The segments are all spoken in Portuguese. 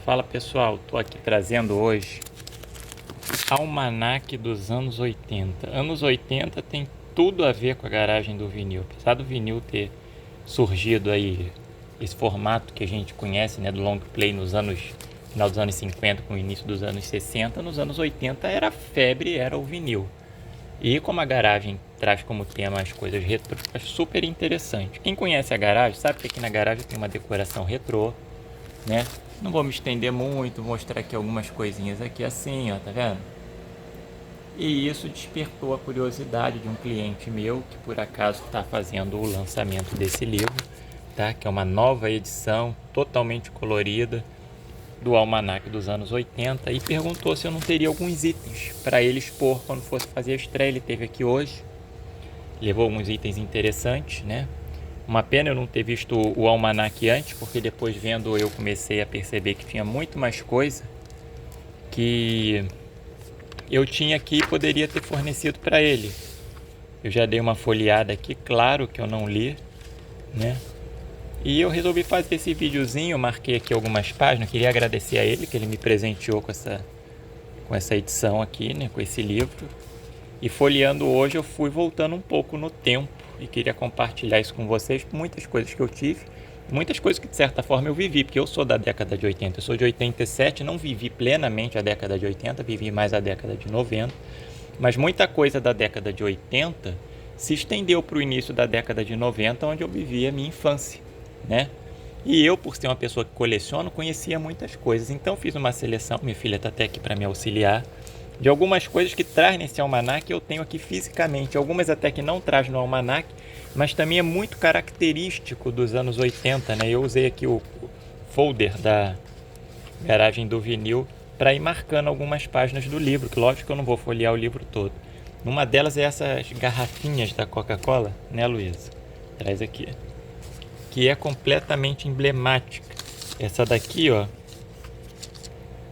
Fala pessoal, estou aqui trazendo hoje Almanaque dos anos 80. Anos 80 tem tudo a ver com a garagem do vinil. Apesar do vinil ter surgido aí, esse formato que a gente conhece, né, do long play no final dos anos 50 com o início dos anos 60, nos anos 80 era febre, era o vinil. E como a garagem traz como tema as coisas retrô, acho super interessante. Quem conhece a garagem sabe que aqui na garagem tem uma decoração retrô, né? Não vou me estender muito, vou mostrar aqui algumas coisinhas aqui assim, ó, tá vendo? E isso despertou a curiosidade de um cliente meu que por acaso está fazendo o lançamento desse livro, tá? Que é uma nova edição totalmente colorida do Almanaque dos anos 80 e perguntou se eu não teria alguns itens para ele expor quando fosse fazer a estreia. Ele teve aqui hoje, levou alguns itens interessantes, né? Uma pena eu não ter visto o almanaque antes, porque depois vendo eu comecei a perceber que tinha muito mais coisa que eu tinha aqui e poderia ter fornecido para ele. Eu já dei uma folheada aqui, claro que eu não li, né? E eu resolvi fazer esse videozinho, marquei aqui algumas páginas, queria agradecer a ele que ele me presenteou com essa edição aqui, né, com esse livro. E folheando hoje eu fui voltando um pouco no tempo e queria compartilhar isso com vocês, muitas coisas que eu tive, muitas coisas que de certa forma eu vivi, porque eu sou da década de 80, eu sou de 87, não vivi plenamente a década de 80, vivi mais a década de 90, mas muita coisa da década de 80 se estendeu para o início da década de 90, onde eu vivi a minha infância, né? E eu, por ser uma pessoa que coleciona, conhecia muitas coisas, então fiz uma seleção, minha filha está até aqui para me auxiliar, de algumas coisas que traz nesse almanaque, eu tenho aqui fisicamente, algumas até que não traz no almanaque, mas também é muito característico dos anos 80, né? Eu usei aqui o folder da garagem do vinil para ir marcando algumas páginas do livro, que lógico que eu não vou folhear o livro todo. Uma delas é essas garrafinhas da Coca-Cola, né, Luísa? Traz aqui. Que é completamente emblemática. Essa daqui, ó,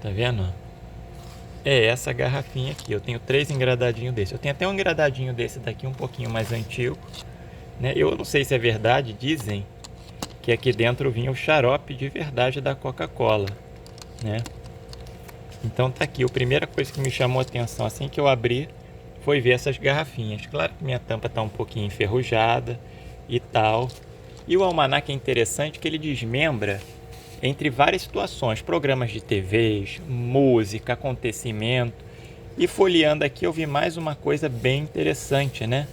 tá vendo? É essa garrafinha aqui. Eu tenho 3 engradadinhos desse. Eu tenho até um engradadinho desse daqui um pouquinho mais antigo, né? Eu não sei se é verdade, dizem que aqui dentro vinha o xarope de verdade da Coca-Cola, né? Então tá aqui. A primeira coisa que me chamou a atenção assim que eu abri foi ver essas garrafinhas. Claro que minha tampa tá um pouquinho enferrujada e tal. E o almanaque é interessante que ele desmembra entre várias situações, programas de TVs, música, acontecimento. E folheando aqui eu vi mais uma coisa bem interessante, né?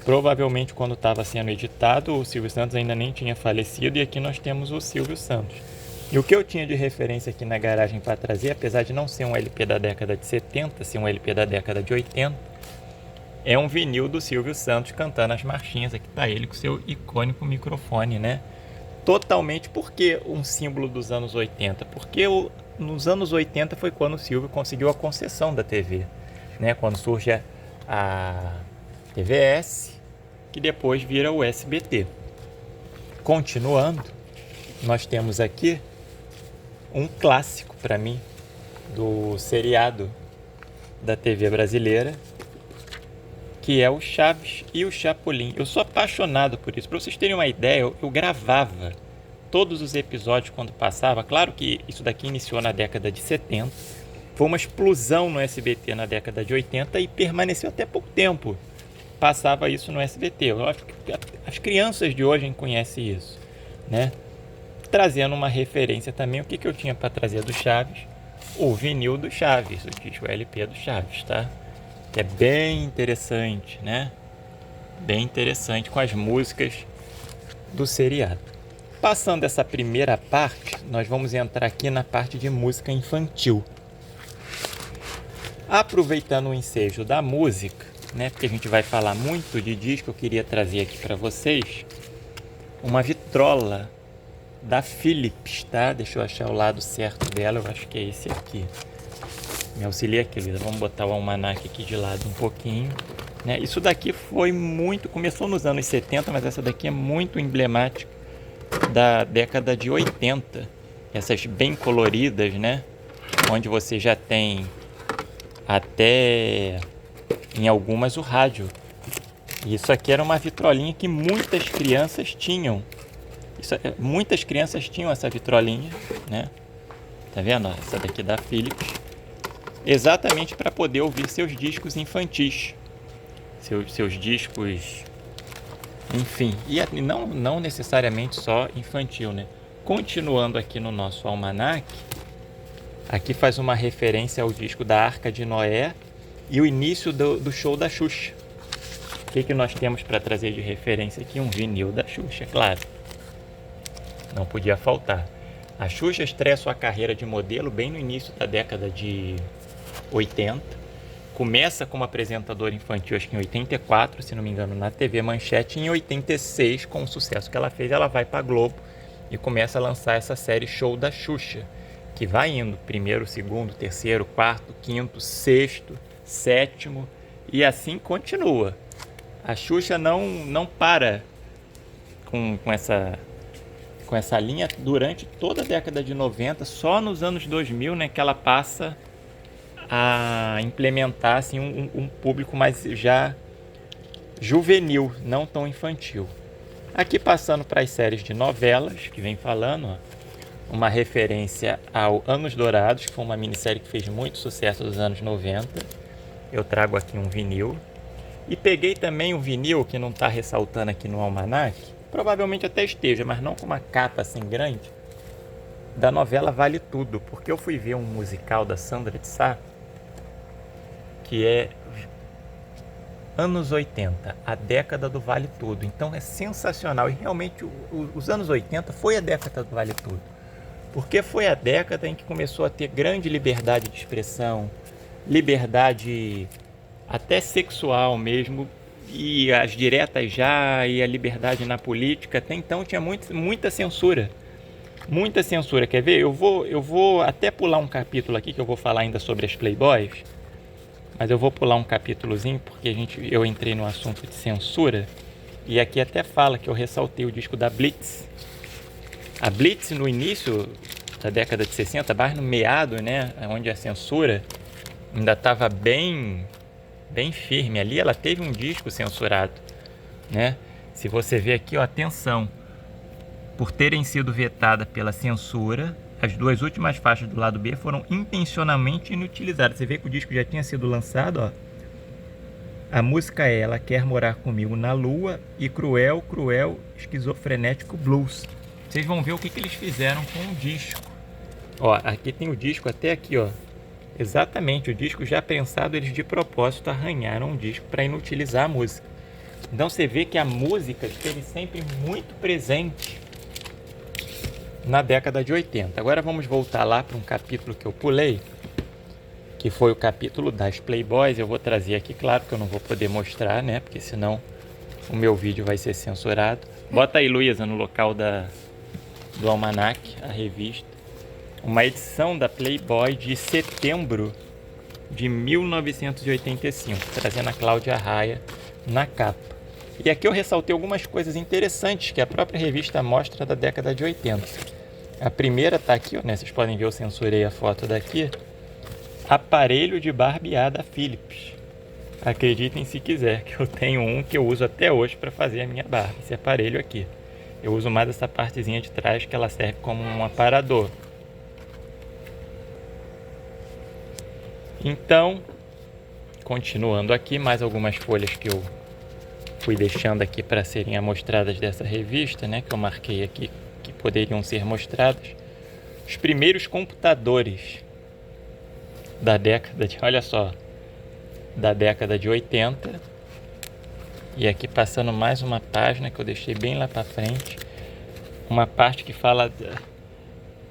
Provavelmente quando estava sendo editado o Silvio Santos ainda nem tinha falecido e aqui nós temos o Silvio Santos. E o que eu tinha de referência aqui na garagem para trazer, apesar de não ser um LP da década de 70, ser um LP da década de 80, é um vinil do Silvio Santos cantando as marchinhas. Aqui tá ele com seu icônico microfone, né? Totalmente, porque um símbolo dos anos 80? Porque nos anos 80 foi quando o Silvio conseguiu a concessão da TV, né? Quando surge a TVS, que depois vira o SBT. Continuando, nós temos aqui um clássico para mim do seriado da TV brasileira, que é o Chaves e o Chapolin. Eu sou apaixonado por isso. Para vocês terem uma ideia, eu gravava todos os episódios quando passava. Claro que isso daqui iniciou na década de 70, foi uma explosão no SBT na década de 80 e permaneceu até pouco tempo. Passava isso no SBT. Eu acho que as crianças de hoje conhecem isso, né? Trazendo uma referência também, o que eu tinha para trazer do Chaves? O vinil do Chaves, o disco LP do Chaves, tá? Que é bem interessante, né? Bem interessante com as músicas do seriado. Passando essa primeira parte, nós vamos entrar aqui na parte de música infantil. Aproveitando o ensejo da música, né? Porque a gente vai falar muito de disco, eu queria trazer aqui para vocês uma vitrola da Philips, tá? Deixa eu achar o lado certo dela, eu acho que é esse aqui. Me auxilia aqui, Luísa. Vamos botar o almanaque aqui de lado um pouquinho, né? Isso daqui foi muito... Começou nos anos 70, mas essa daqui é muito emblemática da década de 80. Essas bem coloridas, né? Onde você já tem até em algumas o rádio. E isso aqui era uma vitrolinha que muitas crianças tinham. Muitas crianças tinham essa vitrolinha, né? Tá vendo? Essa daqui da Philips. Exatamente para poder ouvir seus discos infantis. Seus discos, enfim. E não necessariamente só infantil, né? Continuando aqui no nosso almanac, aqui faz uma referência ao disco da Arca de Noé e o início do show da Xuxa. O que nós temos para trazer de referência aqui? Um vinil da Xuxa, claro. Não podia faltar. A Xuxa estreia sua carreira de modelo bem no início da década de 80. Começa como apresentadora infantil, acho que em 84, se não me engano, na TV Manchete. Em 86, com o sucesso que ela fez, ela vai para a Globo e começa a lançar essa série Show da Xuxa, que vai indo primeiro, segundo, terceiro, quarto, quinto, sexto, sétimo, e assim continua. A Xuxa não para com essa linha durante toda a década de 90, só nos anos 2000, né, que ela passa a implementar assim, um público mais já juvenil, não tão infantil. Aqui passando para as séries de novelas, que vem falando, ó, uma referência ao Anos Dourados, que foi uma minissérie que fez muito sucesso nos anos 90. Eu trago aqui um vinil. E peguei também um vinil que não está ressaltando aqui no almanac, provavelmente até esteja, mas não com uma capa assim grande, da novela Vale Tudo, porque eu fui ver um musical da Sandra de Sá, que é anos 80, a década do Vale Tudo. Então é sensacional, e realmente os anos 80 foi a década do Vale Tudo, porque foi a década em que começou a ter grande liberdade de expressão, liberdade até sexual mesmo, e as diretas já, e a liberdade na política. Até então tinha muita censura. Muita censura. Quer ver? Eu vou até pular um capítulo aqui, que eu vou falar ainda sobre as Playboys, mas eu vou pular um capítulozinho, porque eu entrei no assunto de censura, e aqui até fala que eu ressaltei o disco da Blitz. A Blitz, no início da década de 60, mais no meado, né, onde a censura ainda estava bem firme ali, ela teve um disco censurado, né? Se você ver aqui, ó, atenção, por terem sido vetadas pela censura, as duas últimas faixas do lado B foram intencionalmente inutilizadas. Você vê que o disco já tinha sido lançado, ó. A música é Ela Quer Morar Comigo na Lua e Cruel, Cruel, Esquizofrenético Blues. Vocês vão ver o que eles fizeram com o disco. Ó, aqui tem o disco até aqui, ó. Exatamente, o disco já pensado, eles de propósito arranharam o disco para inutilizar a música. Então você vê que a música esteve sempre muito presente na década de 80. Agora vamos voltar lá para um capítulo que eu pulei, que foi o capítulo das Playboys. Eu vou trazer aqui, claro que eu não vou poder mostrar, né? Porque senão o meu vídeo vai ser censurado. Bota aí, Luísa, no local do almanac, a revista. Uma edição da Playboy de setembro de 1985, trazendo a Cláudia Raia na capa. E aqui eu ressaltei algumas coisas interessantes que a própria revista mostra da década de 80. A primeira está aqui, ó, né? Vocês podem ver, eu censurei a foto daqui. Aparelho de barbear da Philips. Acreditem se quiser, que eu tenho um que eu uso até hoje para fazer a minha barba. Esse aparelho aqui. Eu uso mais essa partezinha de trás, que ela serve como um aparador. Então, continuando aqui, mais algumas folhas que eu fui deixando aqui para serem amostradas dessa revista, né, que eu marquei aqui que poderiam ser mostradas. Os primeiros computadores da década de, olha só, da década de 80. E aqui passando mais uma página que eu deixei bem lá para frente, uma parte que fala da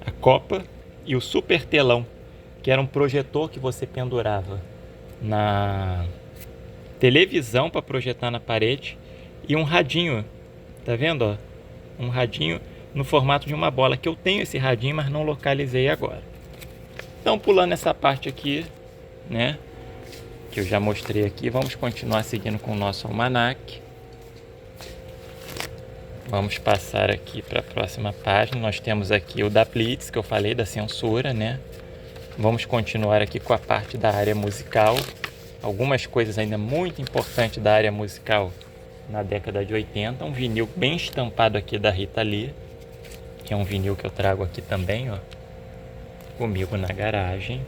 a Copa e o super telão, que era um projetor que você pendurava na televisão para projetar na parede, e um radinho, tá vendo, ó? Um radinho no formato de uma bola, que eu tenho esse radinho, mas não localizei agora. Então, pulando essa parte aqui, né, que eu já mostrei aqui, vamos continuar seguindo com o nosso almanac. Vamos passar aqui para a próxima página. Nós temos aqui o da Blitz, que eu falei, da censura, né? Vamos continuar aqui com a parte da área musical. Algumas coisas ainda muito importantes da área musical na década de 80. Um vinil bem estampado aqui da Rita Lee, que é um vinil que eu trago aqui também, ó. comigo na garagem.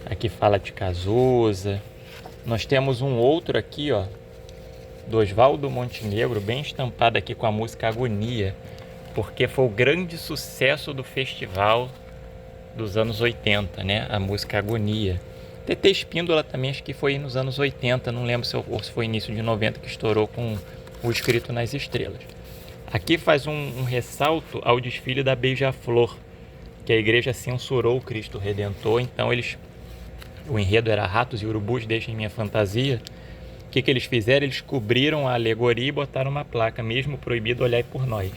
Aqui fala de Cazuza. Nós temos um outro aqui, ó, do Oswaldo Montenegro, bem estampado aqui com a música Agonia, porque foi o grande sucesso do festival dos anos 80, né? A música Agonia. TT Espíndola também, acho que foi nos anos 80, não lembro se foi início de 90 que estourou com o Escrito nas Estrelas. Aqui faz um ressalto ao desfile da Beija-Flor, que a igreja censurou o Cristo Redentor, então o enredo era Ratos e Urubus Deixem Minha Fantasia. O que eles fizeram? Eles cobriram a alegoria e botaram uma placa, mesmo proibido olhar por nós.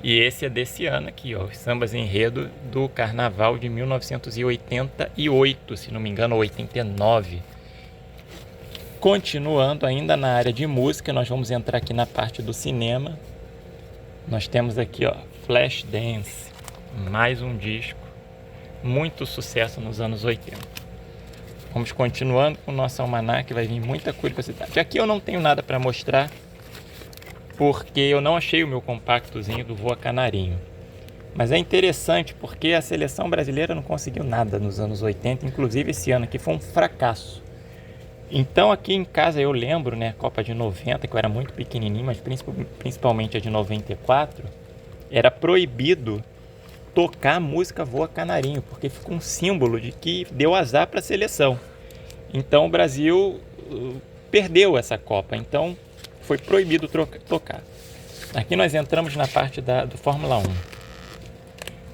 E esse é desse ano aqui, ó, os sambas enredo do Carnaval de 1988, se não me engano, 89. Continuando ainda na área de música, nós vamos entrar aqui na parte do cinema. Nós temos aqui, ó, Flashdance, mais um disco, muito sucesso nos anos 80. Vamos continuando com o nosso almanaque, vai vir muita curiosidade. Aqui eu não tenho nada para mostrar, porque eu não achei o meu compactozinho do Voa Canarinho. Mas é interessante porque a seleção brasileira não conseguiu nada nos anos 80, inclusive esse ano aqui foi um fracasso. Então aqui em casa eu lembro, né, Copa de 90, que eu era muito pequenininho, mas principalmente a de 94, era proibido tocar a música Voa Canarinho, porque fica um símbolo de que deu azar para a seleção. Então o Brasil perdeu essa Copa, então foi proibido tocar. Aqui nós entramos na parte do Fórmula 1.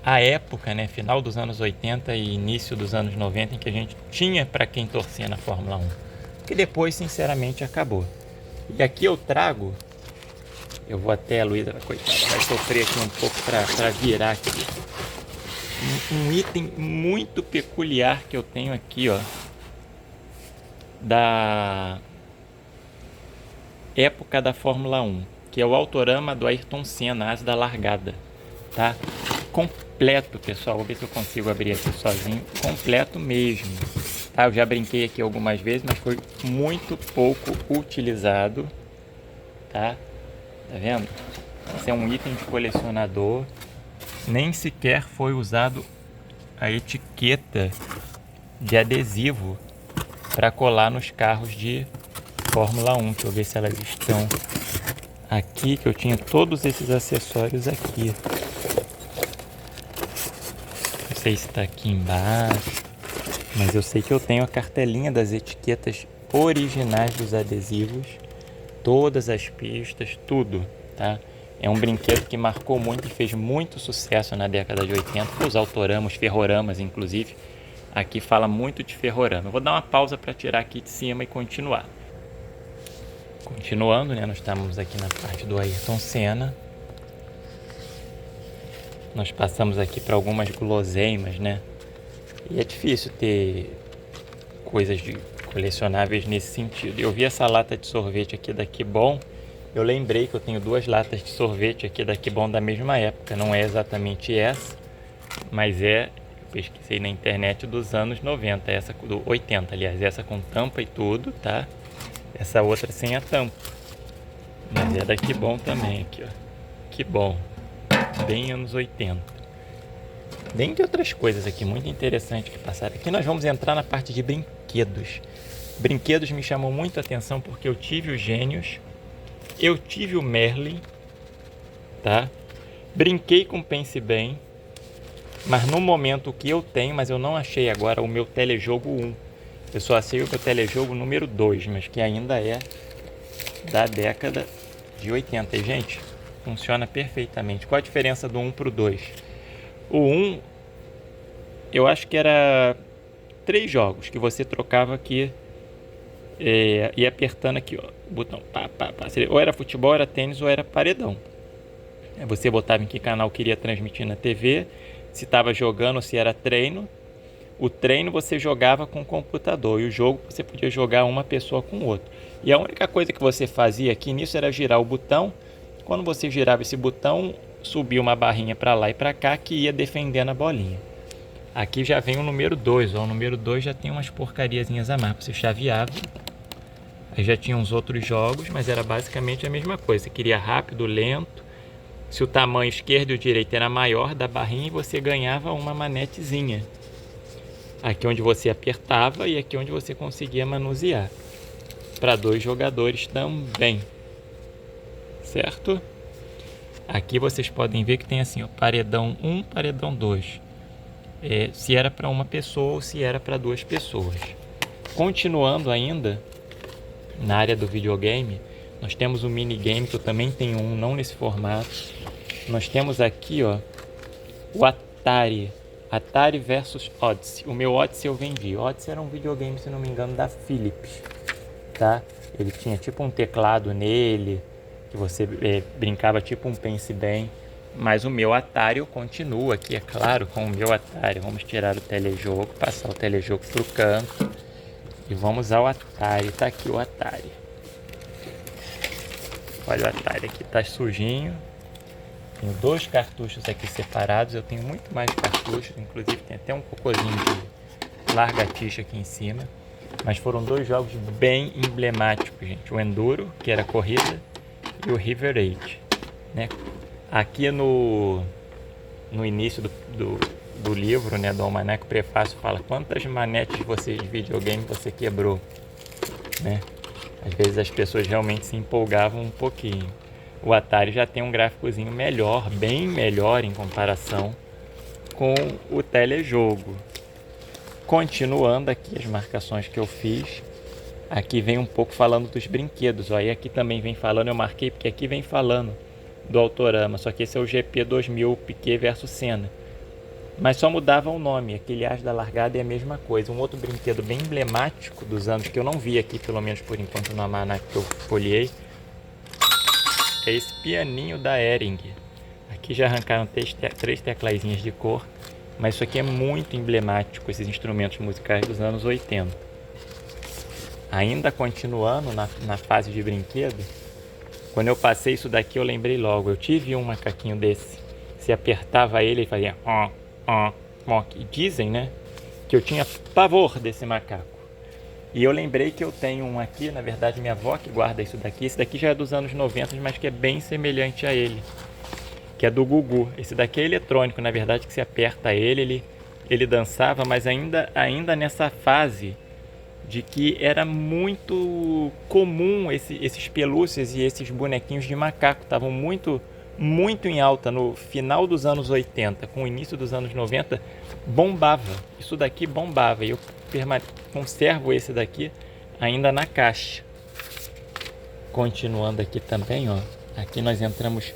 A época, né, final dos anos 80 e início dos anos 90, em que a gente tinha para quem torcer na Fórmula 1, que depois sinceramente acabou. E aqui eu trago, eu vou até a Luísa, coitada, vai sofrer aqui um pouco para virar aqui. Um item muito peculiar que eu tenho aqui, ó, da época da Fórmula 1, que é o autorama do Ayrton Senna, As da Largada, tá? Completo, pessoal, vou ver se eu consigo abrir aqui sozinho, completo mesmo, tá? Eu já brinquei aqui algumas vezes, mas foi muito pouco utilizado, tá? Tá vendo? Esse é um item de colecionador. Nem sequer foi usado a etiqueta de adesivo para colar nos carros de Fórmula 1. Deixa eu ver se elas estão aqui, que eu tinha todos esses acessórios aqui. Não sei se está aqui embaixo, mas eu sei que eu tenho a cartelinha das etiquetas originais dos adesivos, todas as pistas, tudo, tá? É um brinquedo que marcou muito e fez muito sucesso na década de 80, os autoramas, ferroramas inclusive. Aqui fala muito de ferrorama. Eu vou dar uma pausa para tirar aqui de cima e continuar. Continuando, né, nós estamos aqui na parte do Ayrton Senna. Nós passamos aqui para algumas guloseimas, né? E é difícil ter coisas colecionáveis nesse sentido. Eu vi essa lata de sorvete aqui da Que Bom. Eu lembrei que eu tenho duas latas de sorvete aqui da Que Bom da mesma época. Não é exatamente essa, mas eu pesquisei na internet dos anos 90, essa do 80, aliás, essa com tampa e tudo, tá? Essa outra sem a tampa. Mas é da Que Bom também aqui, ó. Que Bom. Bem anos 80. Dentre outras coisas aqui muito interessantes que passaram. Aqui nós vamos entrar na parte de brinquedos. Brinquedos me chamam muito a atenção porque eu tive os Gênios, eu tive o Merlin, tá? Brinquei com Pense Bem, mas no momento o que eu tenho, mas eu não achei agora, o meu telejogo 1. Eu só achei o meu telejogo número 2, mas que ainda é da década de 80. E, gente, funciona perfeitamente. Qual a diferença do 1 para o 2? O 1, eu acho que era 3 jogos que você trocava aqui e apertando aqui, ó, o botão, pá, pá, pá. Ou era futebol, era tênis ou era paredão. Você botava em que canal queria transmitir na TV, se estava jogando ou se era treino. O treino você jogava com o computador e o jogo você podia jogar uma pessoa com o outro. E a única coisa que você fazia aqui nisso era girar o botão. Quando você girava esse botão, subia uma barrinha para lá e para cá que ia defendendo a bolinha. Aqui já vem o número 2, ó. O número 2 já tem umas porcariazinhas a mais. Você chaveava. Aí já tinha uns outros jogos, mas era basicamente a mesma coisa. Você queria rápido, lento. Se o tamanho esquerdo e o direito era maior da barrinha, você ganhava uma manetezinha. Aqui onde você apertava e aqui onde você conseguia manusear. Para 2 jogadores também. Certo? Aqui vocês podem ver que tem assim, ó, paredão 1, paredão 2. Se era para uma pessoa ou se era para 2 pessoas. Continuando ainda na área do videogame, nós temos um minigame que eu também tenho um, não nesse formato. Nós temos aqui, ó, o Atari versus Odyssey. O meu Odyssey eu vendi. O Odyssey era um videogame, se não me engano, da Philips, tá? Ele tinha tipo um teclado nele, que você brincava tipo um Pense Bem. Mas o meu Atari eu continuo aqui, é claro, com o meu Atari. Vamos tirar o telejogo, passar o telejogo para o canto. E vamos ao Atari. Tá aqui o Atari. Olha o Atari aqui, tá sujinho. Tenho 2 cartuchos aqui separados. Eu tenho muito mais cartuchos, inclusive tem até um cocôzinho de largatixa aqui em cima. Mas foram 2 jogos bem emblemáticos, gente. O Enduro, que era corrida, e o River Raid, né? Aqui no início do livro, né, do almanaque, o prefácio fala quantas manetes de videogame você quebrou, né? Às vezes as pessoas realmente se empolgavam um pouquinho. O Atari já tem um gráficozinho melhor, bem melhor em comparação com o telejogo. Continuando aqui as marcações que eu fiz, aqui vem um pouco falando dos brinquedos. Ó, e aqui também vem falando, eu marquei porque aqui vem falando do Autorama, só que esse é o GP 2000 Piquet versus Senna. Mas só mudava o nome, aquele As da Largada é a mesma coisa. Um outro brinquedo bem emblemático dos anos, que eu não vi aqui, pelo menos por enquanto no almanaque que eu folhei, é esse pianinho da Hering. Aqui já arrancaram 3 teclazinhas de cor, mas isso aqui é muito emblemático, esses instrumentos musicais dos anos 80. Ainda continuando na fase de brinquedo, quando eu passei isso daqui eu lembrei logo, eu tive um macaquinho desse. Se apertava ele fazia e dizem, né, que eu tinha pavor desse macaco. E eu lembrei que eu tenho um aqui, na verdade minha avó que guarda isso daqui. Esse daqui já é dos anos 90, mas que é bem semelhante a ele, que é do Gugu. Esse daqui é eletrônico, na verdade, que se aperta ele dançava, mas ainda nessa fase de que era muito comum esses pelúcias e esses bonequinhos de macaco. Estavam muito em alta no final dos anos 80, com o início dos anos 90, bombava. Isso daqui bombava. E eu conservo esse daqui ainda na caixa. Continuando aqui também, ó. Aqui nós entramos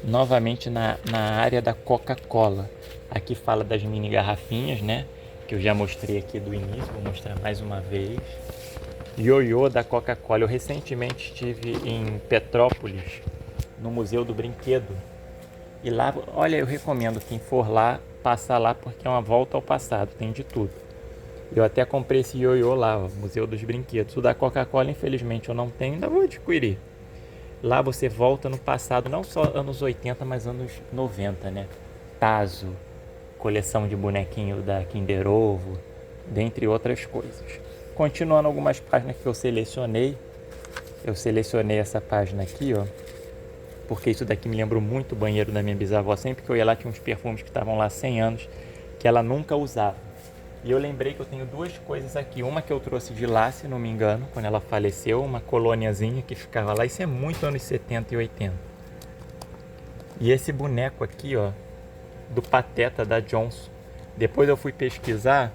novamente na área da Coca-Cola. Aqui fala das mini garrafinhas, né? Que eu já mostrei aqui do início, vou mostrar mais uma vez. Ioiô da Coca-Cola. Eu recentemente estive em Petrópolis, no Museu do Brinquedo. E lá, olha, eu recomendo quem for lá, passar lá, porque é uma volta ao passado, tem de tudo. Eu até comprei esse ioiô lá, ó, Museu dos Brinquedos. O da Coca-Cola, infelizmente, eu não tenho, ainda vou adquirir. Lá você volta no passado, não só anos 80, mas anos 90, né? Tazo, coleção de bonequinho da Kinder Ovo, dentre outras coisas. Continuando algumas páginas que eu selecionei essa página aqui, ó, porque isso daqui me lembrou muito o banheiro da minha bisavó. Sempre que eu ia lá tinha uns perfumes que estavam lá há 100 anos, que ela nunca usava. E eu lembrei que eu tenho 2 coisas aqui. Uma que eu trouxe de lá, se não me engano, quando ela faleceu, uma colôniazinha que ficava lá. Isso é muito anos 70 e 80. E esse boneco aqui, ó, do Pateta da Johnson. Depois eu fui pesquisar,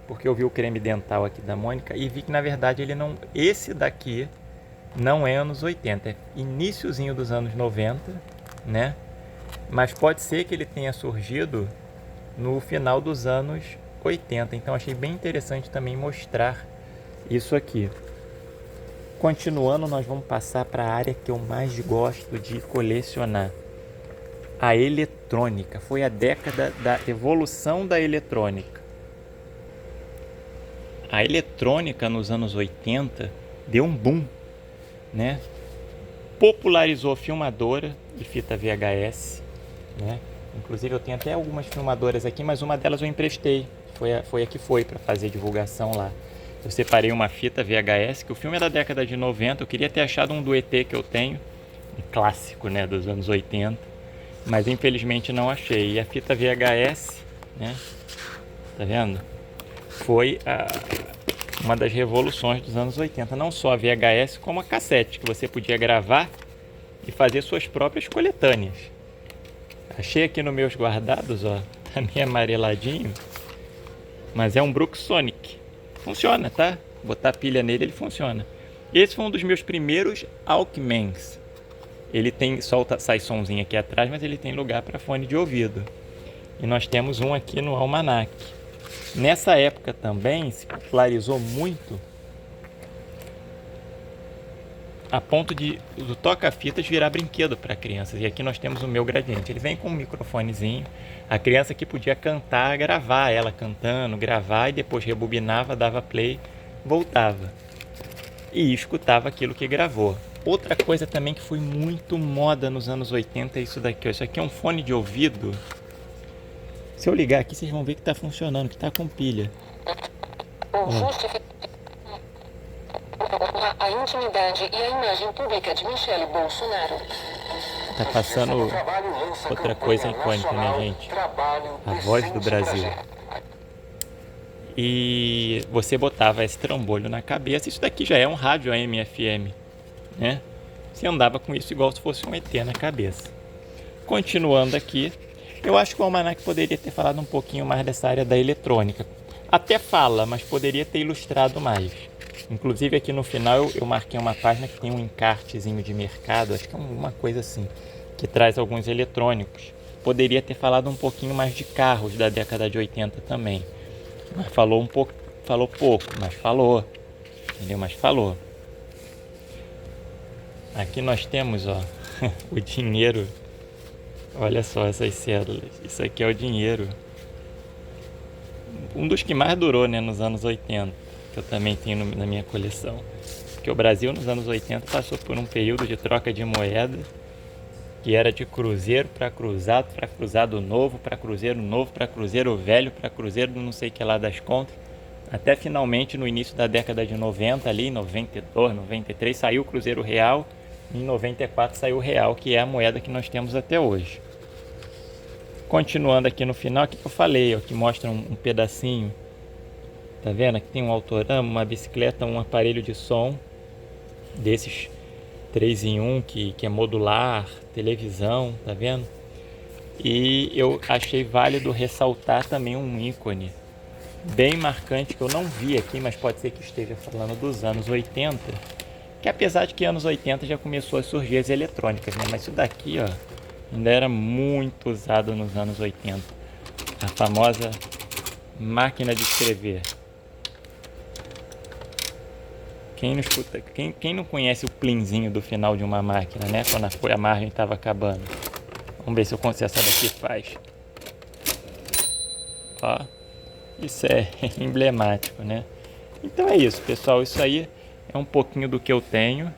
porque eu vi o creme dental aqui da Mônica e vi que na verdade ele não, esse daqui não é anos 80, é iniciozinho dos anos 90, né? Mas pode ser que ele tenha surgido no final dos anos 80, então achei bem interessante também mostrar isso aqui. Continuando, nós vamos passar para a área que eu mais gosto de colecionar. A eletrônica. Foi a década da evolução da eletrônica. A eletrônica nos anos 80 deu um boom, né? Popularizou a filmadora de fita VHS, né? Inclusive eu tenho até algumas filmadoras aqui, mas uma delas eu emprestei. Foi a que foi para fazer divulgação lá. Eu separei uma fita VHS, que o filme é da década de 90. Eu queria ter achado um do ET que eu tenho, um clássico, né, dos anos 80. mas infelizmente não achei. E a fita VHS, né? Tá vendo? Foi uma das revoluções dos anos 80. Não só a VHS, como a cassete, que você podia gravar e fazer suas próprias coletâneas. Achei aqui nos meus guardados, ó, tá meio amareladinho, mas é um Brook Sonic. Funciona, tá? Botar pilha nele, ele funciona. Esse foi um dos meus primeiros Walkmans. Ele tem, sai somzinho aqui atrás, mas ele tem lugar para fone de ouvido. E nós temos um aqui no Almanac. Nessa época também se popularizou muito a ponto de o toca-fitas virar brinquedo para crianças. E aqui nós temos o meu Gradiente. Ele vem com um microfonezinho. A criança que podia cantar, gravar ela cantando, gravar e depois rebobinava, dava play, voltava. E escutava aquilo que gravou. Outra coisa também que foi muito moda nos anos 80 é isso daqui. Isso aqui é um fone de ouvido. Se eu ligar aqui, vocês vão ver que está funcionando, que está com pilha. A intimidade e a imagem pública de Michele Bolsonaro. Tá passando outra coisa icônica, né, gente? A Voz do Brasil. E você botava esse trambolho na cabeça. Isso daqui já é um rádio AM/FM, né? Você andava com isso igual se fosse um ET na cabeça. Continuando aqui, eu acho que o Almanac poderia ter falado um pouquinho mais dessa área da eletrônica. Até fala, mas poderia ter ilustrado mais. Inclusive aqui no final eu marquei uma página que tem um encartezinho de mercado, acho que é uma coisa assim, que traz alguns eletrônicos. Poderia ter falado um pouquinho mais de carros da década de 80 também. Mas falou pouco, mas falou. Entendeu? Mas falou. Aqui nós temos, ó, o dinheiro. Olha só essas cédulas. Isso aqui é o dinheiro. Um dos que mais durou, né, nos anos 80. Que eu também tenho na minha coleção. Porque o Brasil nos anos 80 passou por um período de troca de moeda que era de cruzeiro para cruzado novo, para cruzeiro velho, para cruzeiro do não sei que lá das contas. Até finalmente no início da década de 90, ali em 92, 93, saiu o cruzeiro real. Em 94 saiu o real, que é a moeda que nós temos até hoje. Continuando aqui no final, aqui que eu falei, ó, que mostra um pedacinho. Tá vendo? Aqui tem um autorama, uma bicicleta, um aparelho de som desses 3 em 1 que é modular, televisão, tá vendo? E eu achei válido ressaltar também um ícone bem marcante que eu não vi aqui, mas pode ser que esteja falando dos anos 80, que apesar de que anos 80 já começou a surgir as eletrônicas, né? Mas isso daqui, ó, ainda era muito usado nos anos 80. A famosa máquina de escrever. Quem não conhece o plinzinho do final de uma máquina, né? Quando a margem estava acabando. Vamos ver se eu consigo essa daqui faz. Ó, isso é emblemático, né? Então é isso, pessoal. Isso aí é um pouquinho do que eu tenho,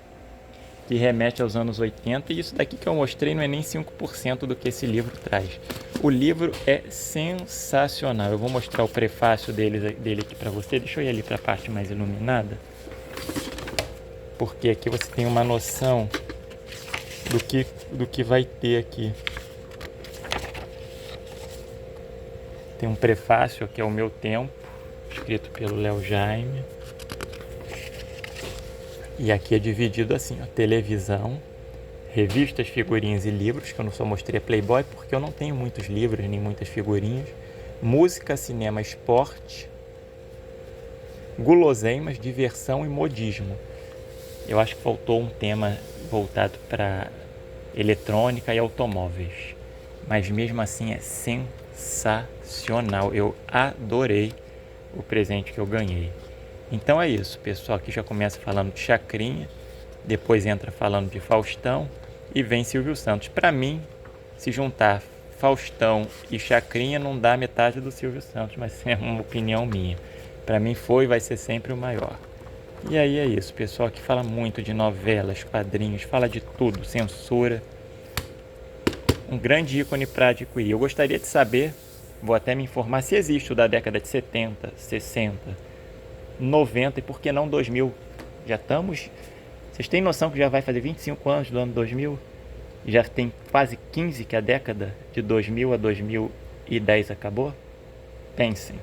que remete aos anos 80. E isso daqui que eu mostrei não é nem 5% do que esse livro traz. O livro é sensacional. Eu vou mostrar o prefácio dele aqui para você. Deixa eu ir ali para a parte mais iluminada. Porque aqui você tem uma noção do que vai ter aqui. Tem um prefácio que é O Meu Tempo, escrito pelo Léo Jaime. E aqui é dividido assim, ó, televisão, revistas, figurinhas e livros, que eu não só mostrei a Playboy porque eu não tenho muitos livros nem muitas figurinhas. Música, cinema, esporte, guloseimas, diversão e modismo. Eu acho que faltou um tema voltado para eletrônica e automóveis. Mas mesmo assim é sensacional. Eu adorei o presente que eu ganhei. Então é isso, pessoal. Aqui já começa falando de Chacrinha, depois entra falando de Faustão e vem Silvio Santos. Para mim, se juntar Faustão e Chacrinha não dá metade do Silvio Santos, mas é uma opinião minha. Para mim foi e vai ser sempre o maior. E aí é isso, pessoal, que fala muito de novelas, quadrinhos, fala de tudo, censura. Um grande ícone para adquirir. Eu gostaria de saber, vou até me informar, se existe o da década de 70, 60, 90 e por que não 2000. Já estamos... Vocês têm noção que já vai fazer 25 anos do ano 2000? Já tem quase 15 que a década de 2000 a 2010 acabou. Pensem.